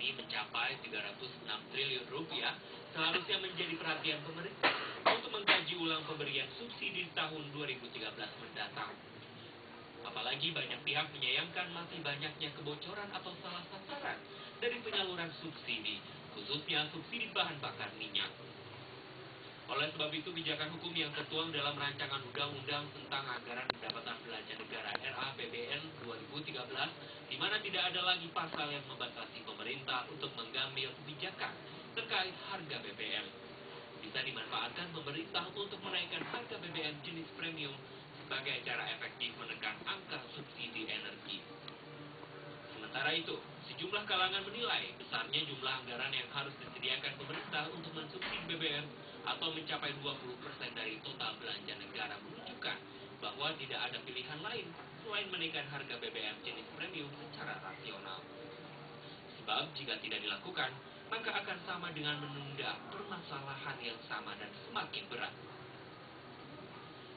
ini mencapai 306 triliun rupiah, seharusnya menjadi perhatian pemerintah untuk mengkaji ulang pemberian subsidi tahun 2013 mendatang. Apalagi banyak pihak menyayangkan masih banyaknya kebocoran atau salah sasaran dari penyaluran subsidi, khususnya subsidi bahan bakar minyak. Oleh sebab itu, pijakan hukum yang tertuang dalam rancangan undang-undang tentang anggaran pendapatan belanja negara RAPBN 2013, di mana tidak ada lagi pasal yang membatasi pemerintah untuk mengambil kebijakan terkait harga BBM, bisa dimanfaatkan pemerintah untuk menaikkan harga BBM jenis premium sebagai cara efektif menekan angka subsidi energi. Sementara itu, sejumlah kalangan menilai besarnya jumlah anggaran yang harus disediakan pemerintah untuk mensubsidi BBM atau mencapai 20% dari total belanja negara menunjukkan bahwa tidak ada pilihan lain selain menaikkan harga BBM jenis premium secara rasional. Sebab jika tidak dilakukan, maka akan sama dengan menunda permasalahan yang sama dan semakin berat.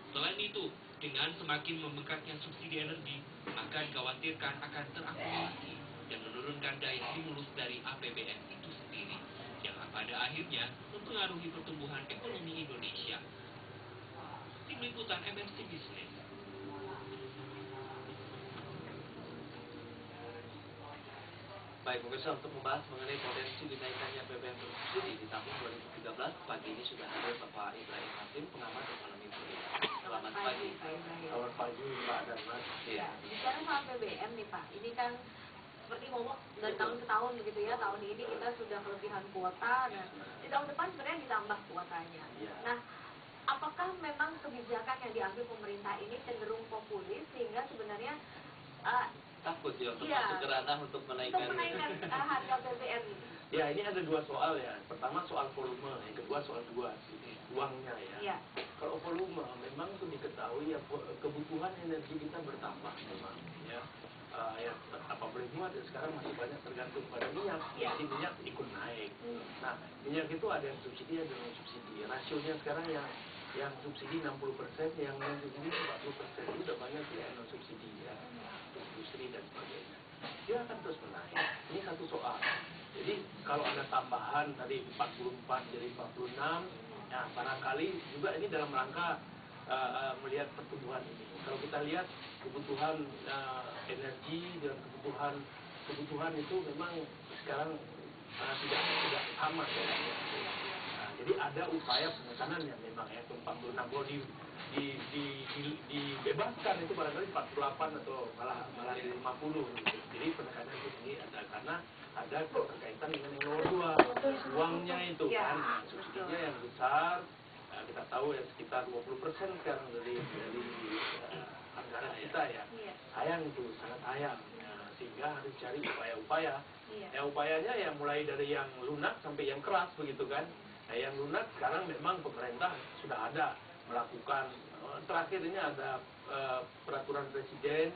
Selain itu, dengan semakin membengkaknya subsidi energi, maka dikhawatirkan akan terakumulasi dan menurunkan daya stimulus dari APBN itu sendiri, yang pada akhirnya mempengaruhi pertumbuhan ekonomi Indonesia. Tim Liputan MNC Business. Baik, pemirsa, untuk membahas mengenai potensi dinaikannya BBM bersubsidi di tahun 2013, pagi ini sudah hadir Bapak Ibrahim Hakim, pengamat ekonomi politik. Selamat pagi. Selamat pagi, Mbak dan Mas. Ya, bicara soal BBM nih Pak, ini kan seperti ngomong dari tahun ke tahun begitu ya. Tahun ini kita sudah kelebihan kuota dan di tahun depan sebenarnya ditambah kuotanya. Nah, apakah memang kebijakan yang diambil pemerintah ini cenderung populis sehingga sebenarnya takut ya untuk masuk ke ranah untuk menaikkan harga BBM ini? Ya, ini ada dua soal ya. Pertama soal volume, yang kedua soal uangnya ya. Kalau volume memang itu diketahui ya, kebutuhan energi kita bertambah memang ya. Apa boleh buat ya, sekarang masih banyak tergantung pada minyak. Jadi minyak ikut naik. Nah, minyak itu ada yang subsidi, ada yang subsidi. Rasionya sekarang yang subsidi 60%, yang non subsidi 40%. Itu udah banyak ya non subsidi ya, industri dan sebagainya. Dia akan terus menaik. Ini satu soal. Jadi kalau ada tambahan tadi 44 jadi 46, ya barangkali juga ini dalam rangka melihat pertumbuhan ini. Kalau kita lihat kebutuhan energi dan kebutuhan itu memang sekarang tidak sama ya. Jadi ada upaya penekanan yang memang ya 46, kalau dibebaskan itu barangkali 48 atau malah 50 gitu. Jadi penekanan itu sendiri ada karena ada keterkaitan dengan yang nomor 2, uangnya itu kan, subsidinya yang besar. Kita tahu ya sekitar 20% sekarang dari anggaran kita ya. Sayang itu, sangat sayang. Sehingga harus cari upaya-upaya. Ya upayanya ya mulai dari yang lunak sampai yang keras begitu kan. Nah, yang lunak sekarang memang pemerintah sudah ada melakukan, terakhir ini ada peraturan presiden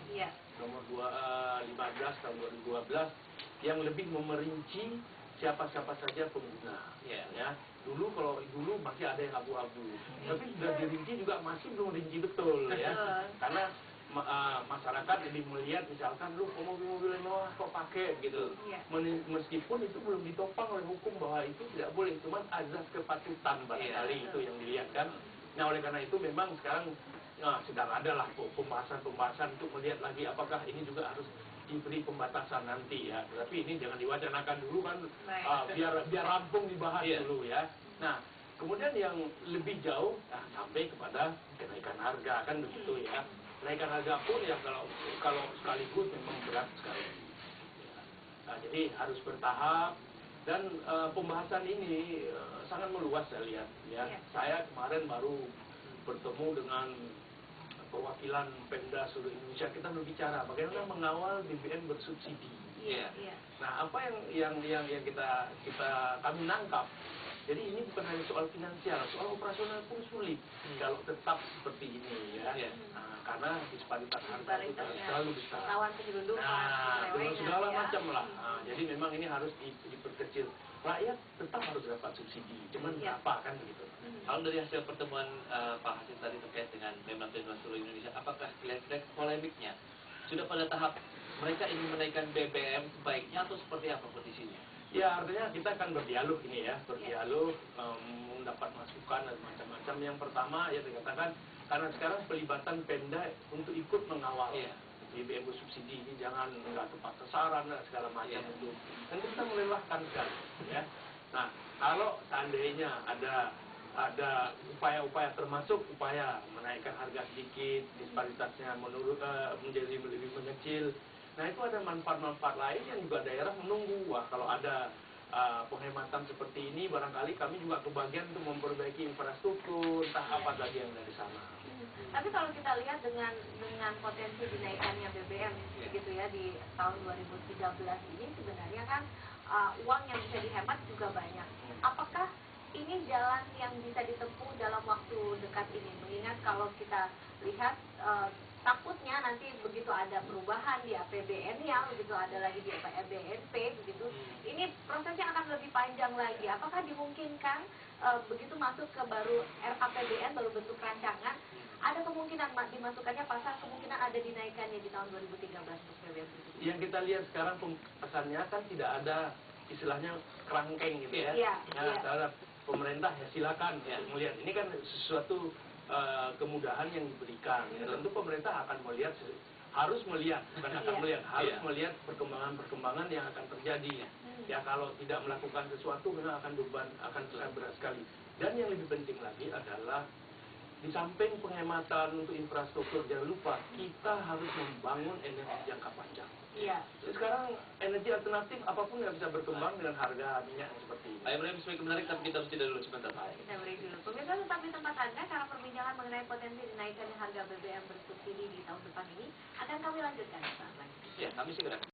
nomor 15 tahun 2012 yang lebih memerinci siapa-siapa saja pengguna. Ya. Dulu masih ada yang abu-abu, tapi sudah dirinci juga masih belum rinci betul ya. Karena masyarakat lebih melihat misalkan lu mobil-mobil mewah kok pakai gitu. Meskipun itu belum ditopang oleh hukum bahwa itu tidak boleh, cuman azas kepatutan barangkali itu yang dilihat kan. Nah, oleh karena itu memang sekarang sedang ada lah pembahasan untuk melihat lagi apakah ini juga harus diberi pembatasan nanti ya. Tapi ini jangan diwacanakan dulu kan, biar rampung dibahas dulu ya. Nah, kemudian yang lebih jauh sampai kepada kenaikan harga kan begitu ya. Kenaikan harga pun ya kalau sekaligus memang berat sekali. Nah, jadi harus bertahap dan pembahasan ini sangat meluas saya lihat ya. Saya kemarin baru bertemu dengan perwakilan Pemda seluruh Indonesia. Kita berbicara bagaimana mengawal BBM bersubsidi. Nah, apa yang kami nangkap. Jadi ini bukan hanya soal finansial, soal operasional pun sulit kalau tetap seperti ini ya. Karena disparitas harga itu terlalu besar. Dengan segala macam lah. Jadi memang ini harus diperkecil. Rakyat tetap harus dapat subsidi, cuman berapa kan begitu. Kalau dari hasil pertemuan Pak Hasim tadi terkait dengan Pemda seluruh Indonesia, apakah kira-kira polemiknya sudah pada tahap mereka ingin menaikkan BBM sebaiknya atau seperti apa kondisinya? Ya, artinya kita akan berdialog ini ya, berdialog, mendapat masukan dan macam-macam. Yang pertama ya dikatakan, karena sekarang pelibatan Pemda untuk ikut mengawal BBM bersubsidi ini jangan nggak tepat sasaran dan segala macam itu. Dan kita melelahkan sekali ya. Nah, kalau seandainya ada upaya-upaya termasuk upaya menaikkan harga sedikit, disparitasnya menjadi lebih mengecil. Nah itu ada manfaat-manfaat lain yang juga daerah menunggu. Wah kalau ada penghematan seperti ini, barangkali kami juga kebagian untuk memperbaiki infrastruktur, entah apa lagi yang dari sana. Tapi kalau kita lihat dengan potensi dinaikannya BBM gitu ya di tahun 2013 ini sebenarnya kan uang yang bisa dihemat juga banyak. Apakah ini jalan yang bisa ditempuh dalam waktu dekat ini? Mengingat kalau kita lihat takutnya nanti begitu ada perubahan di APBN-nya, begitu ada lagi di APBNP, begitu, ini prosesnya akan lebih panjang lagi. Apakah dimungkinkan begitu masuk ke baru RAPBN, baru bentuk rancangan, ada kemungkinan dimasukkannya pasal, kemungkinan ada dinaikannya di tahun 2013 untuk BBM? Yang kita lihat sekarang pesannya kan tidak ada istilahnya kerangkeng gitu ya. Pemerintah ya silakan melihat ini kan sesuatu kemudahan yang diberikan. Ya, tentu pemerintah akan melihat, harus melihat, bukan akan melihat, harus melihat perkembangan yang akan terjadi. Ya kalau tidak melakukan sesuatu memang akan sangat berat sekali. Dan yang lebih penting lagi adalah di samping penghematan untuk infrastruktur, jangan lupa kita harus membangun energi jangka panjang. Sekarang energi alternatif apapun yang bisa berkembang dengan harga minyak yang seperti ini. Pak Ibrahim, semakin menarik, tapi kita harus tidak dulu sebentar. Kita beri dulu. Pemirsa tetap di tempat Anda, karena perbincangan mengenai potensi dinaikannya harga BBM bersubsidi di tahun depan ini akan kami lanjutkan. Ya, kami segera.